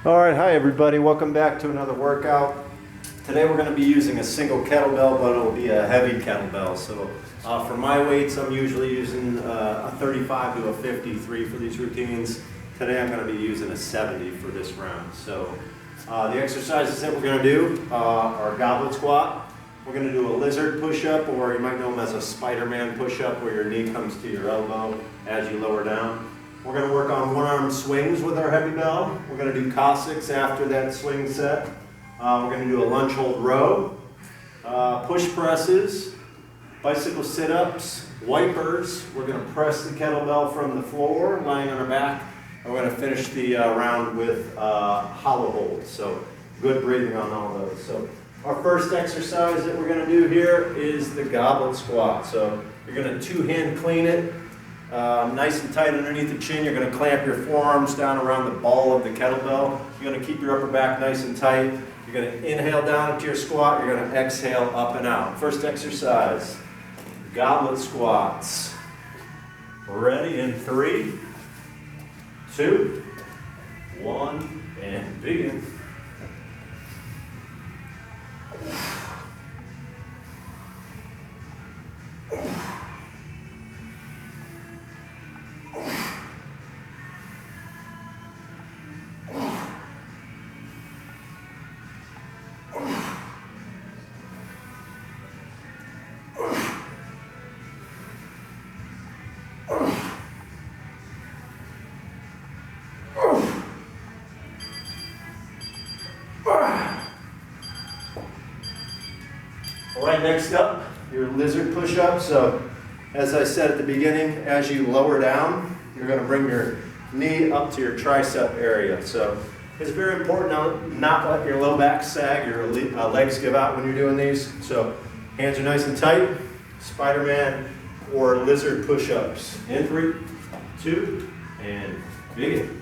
All right, hi everybody, welcome back to another workout. Today we're going to be using a single kettlebell, but it'll be a heavy kettlebell. So for my weights, I'm usually using a 35 to a 53 for these routines. Today I'm going to be using a 70 for this round. So the exercises that we're going to do are Goblet Squat. We're going to do a lizard push-up, or you might know them as a Spider-Man push-up, where your knee comes to your elbow as you lower down. We're going to work on one-arm swings with our heavy bell. We're going to do Cossacks after that swing set. We're going to do a lunge hold row, push presses, bicycle sit-ups, wipers. We're going to press the kettlebell from the floor, lying on our back. And we're going to finish the round with hollow hold. So good breathing on all those. So our first exercise that we're going to do here is the goblet squat. So you're going to two-hand clean it. Nice and tight underneath the chin. You're going to clamp your forearms down around the ball of the kettlebell. You're going to keep your upper back nice and tight. You're going to inhale down into your squat. You're going to exhale up and out. First exercise, goblet squats. Ready in 3, 2, 1, and begin. All right, next up, your lizard push-up. So, as I said at the beginning, as you lower down, you're going to bring your knee up to your tricep area. So, it's very important to not let your low back sag, your legs give out when you're doing these. So, hands are nice and tight. Spider-Man or lizard push-ups. In 3, 2, and begin.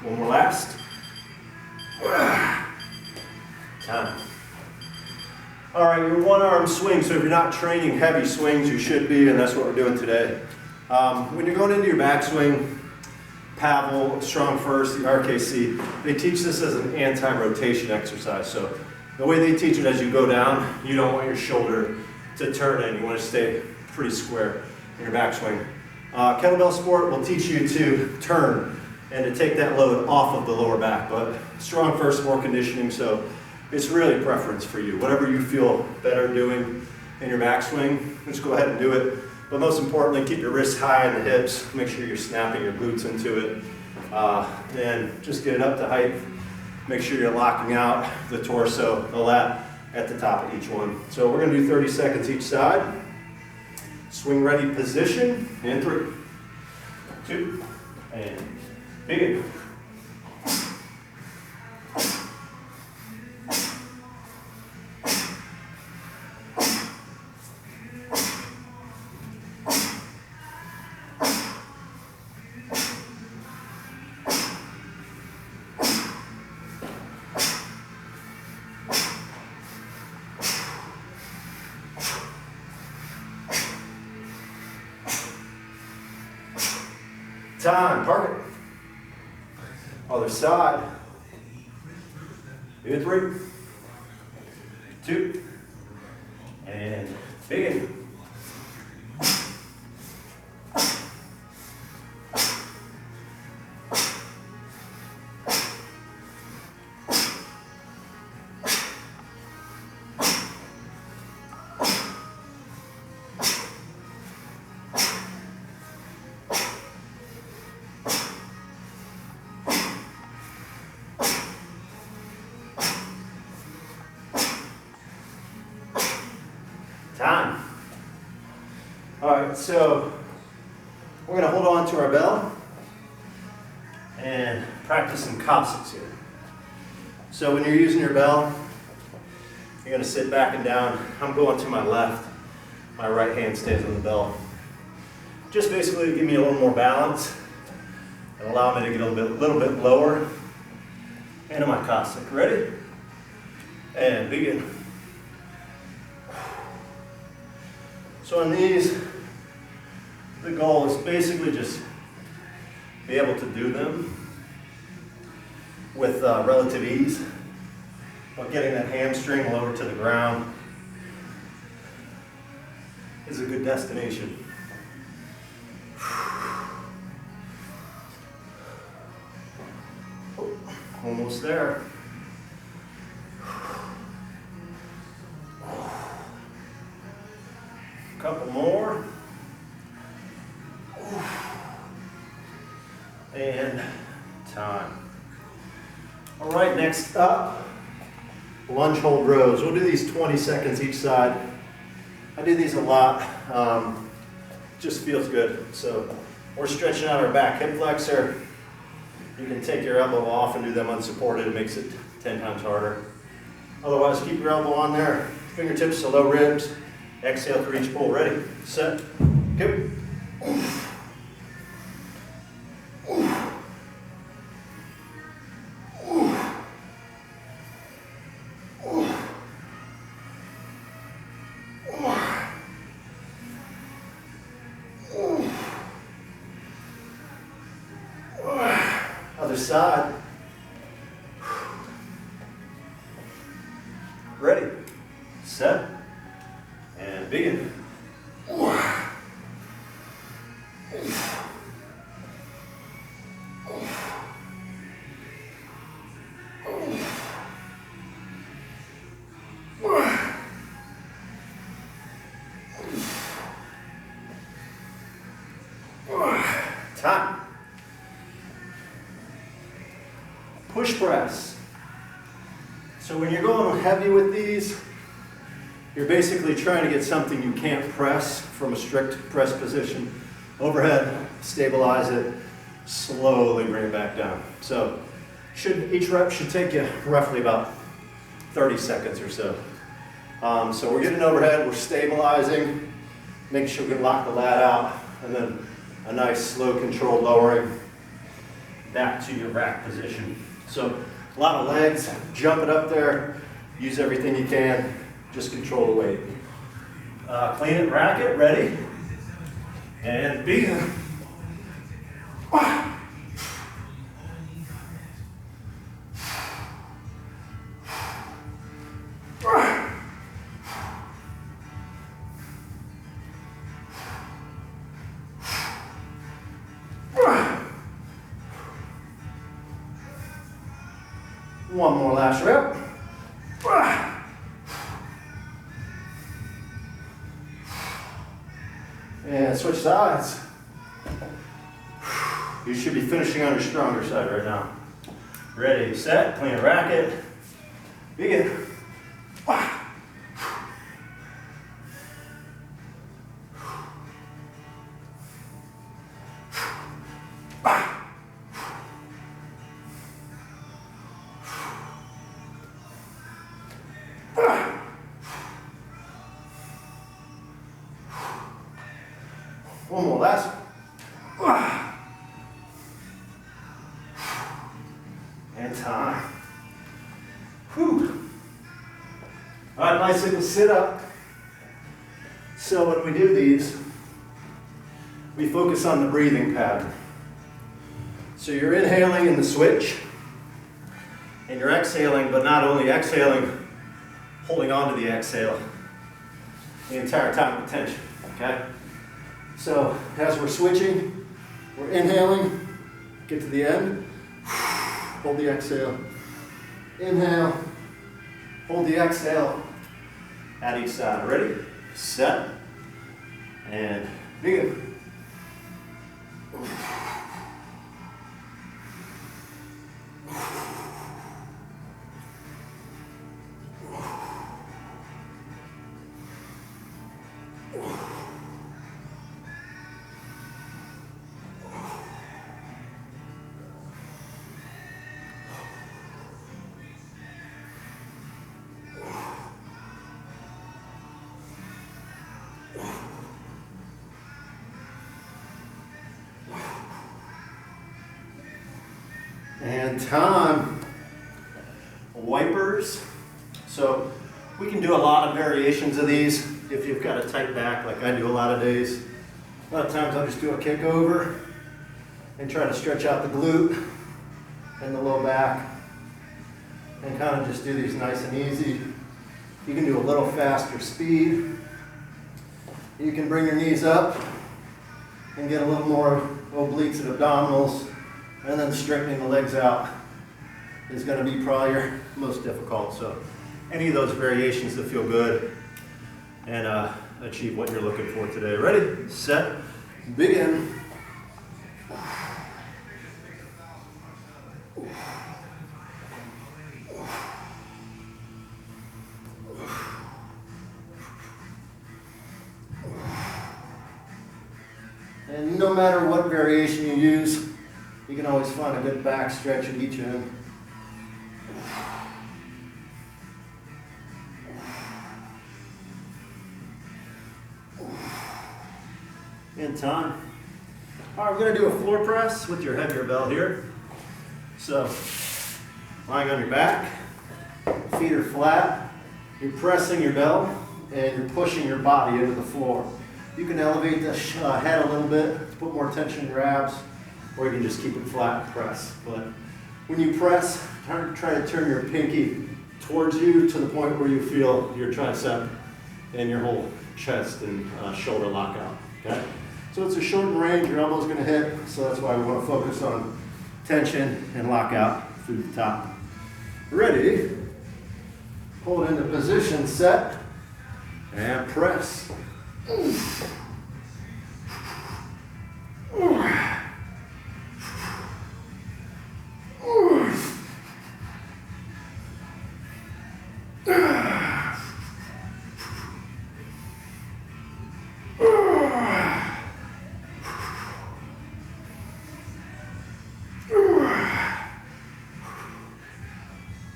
One more last. Time. All right, your one-arm swing. So if you're not training heavy swings, you should be, and that's what we're doing today. When you're going into your backswing, Pavel, Strong First, the RKC, they teach this as an anti-rotation exercise. So the way they teach it, as you go down, you don't want your shoulder to turn in. You want to stay pretty square in your backswing. Kettlebell Sport will teach you to turn and to take that load off of the lower back, but Strong First, more conditioning, so it's really preference for you. Whatever you feel better doing in your backswing, just go ahead and do it. But most importantly, keep your wrists high on the hips, make sure you're snapping your glutes into it, and just get it up to height. Make sure you're locking out the torso, the lat at the top of each one. So we're gonna do 30 seconds each side. Swing ready position, in 3, 2, and begin. Time, park it. Other side. In 3, 2, and begin. Time. All right, so we're going to hold on to our bell and practice some Cossacks here. So when you're using your bell, You're going to sit back and down. I'm going to my left. My right hand stays on the bell. Just basically to give me a little more balance and allow me to get a little bit lower into my Cossack. Ready? And begin. So on these, the goal is basically just be able to do them with relative ease, but getting that hamstring lower to the ground is a good destination. Almost there. Couple more. And time. All right, next up, lunge hold rows. We'll do these 20 seconds each side. I do these a lot. Just feels good. So we're stretching out our back hip flexor. You can take your elbow off and do them unsupported. It makes it 10 times harder. Otherwise, keep your elbow on there. Fingertips to low ribs. Exhale for each pull. Ready, set, go. Other side. Ready, set, and begin. Time. Push press. So when you're going heavy with these, you're basically trying to get something you can't press from a strict press position. Overhead, stabilize it, slowly bring it back down. So each rep should take you roughly about 30 seconds or so. So we're getting overhead, we're stabilizing, making sure we can lock the lat out, and then a nice slow controlled lowering back to your rack position. So a lot of legs, jump it up there, use everything you can, just control the weight. Clean it, rack it, ready, and begin. One more last rep. And switch sides. You should be finishing on your stronger side right now. Ready, set, clean a racket. Begin. One more, last. And time. Whew. All right, nice little sit up. So when we do these, we focus on the breathing pattern. So you're inhaling in the switch, and you're exhaling, but not only exhaling, holding on to the exhale the entire time with tension, okay? So as we're switching, we're inhaling, get to the end, hold the exhale, inhale, hold the exhale at each side. Ready, set, and begin. And time. Wipers. So we can do a lot of variations of these if you've got a tight back like I do a lot of days. A lot of times I'll just do a kick over and try to stretch out the glute and the low back and kind of just do these nice and easy. You can do a little faster speed. You can bring your knees up and get a little more obliques and abdominals, and then straightening the legs out is going to be probably your most difficult. So any of those variations that feel good and achieve what you're looking for today. Ready, set, begin. And no matter what variation you use, you can always find a good back stretch at each end. In time. All right, we're going to do a floor press with your heavier bell here. So, lying on your back, feet are flat, you're pressing your bell, and you're pushing your body into the floor. You can elevate the head a little bit to put more tension in your abs, or you can just keep it flat and press. But when you press, try to turn your pinky towards you to the point where you feel your tricep and your whole chest and shoulder lock out. Okay? So it's a shortened range, your elbow's going to hit, so that's why we want to focus on tension and lock out through the top. Ready? Hold into position, set, and press.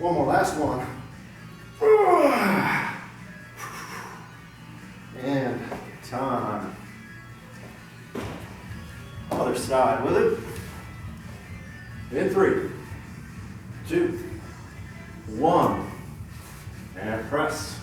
One more, last one. And time. Other side with it. In 3, 2, 1. And press.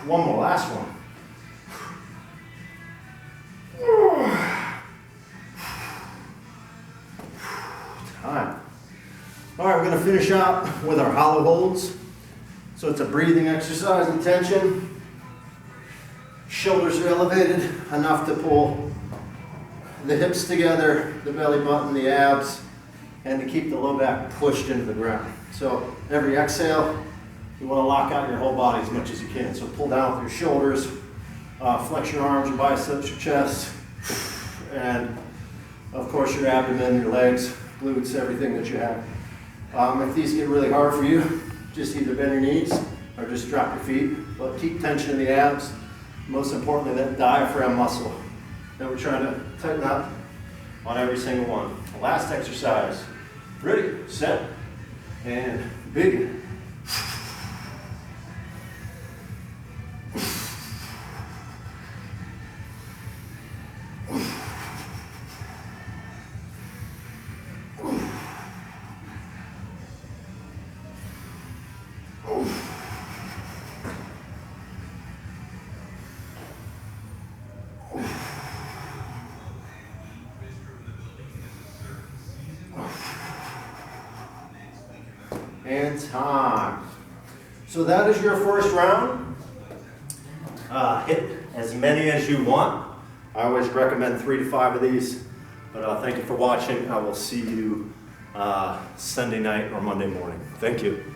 One more, last one. Time. All right, we're going to finish up with our hollow holds. So it's a breathing exercise and tension. Shoulders are elevated enough to pull the hips together, the belly button, the abs, and to keep the low back pushed into the ground. So every exhale, you want to lock out your whole body as much as you can. So pull down with your shoulders, flex your arms, your biceps, your chest, and of course your abdomen, your legs, glutes, everything that you have. If these get really hard for you, just either bend your knees or just drop your feet, but keep tension in the abs. Most importantly, that diaphragm muscle that we're trying to tighten up on every single one. The last exercise. Ready, set, and begin. And time. So that is your first round. Hit as many as you want. I always recommend 3 to 5 of these. But thank you for watching. I will see you Sunday night or Monday morning. Thank you.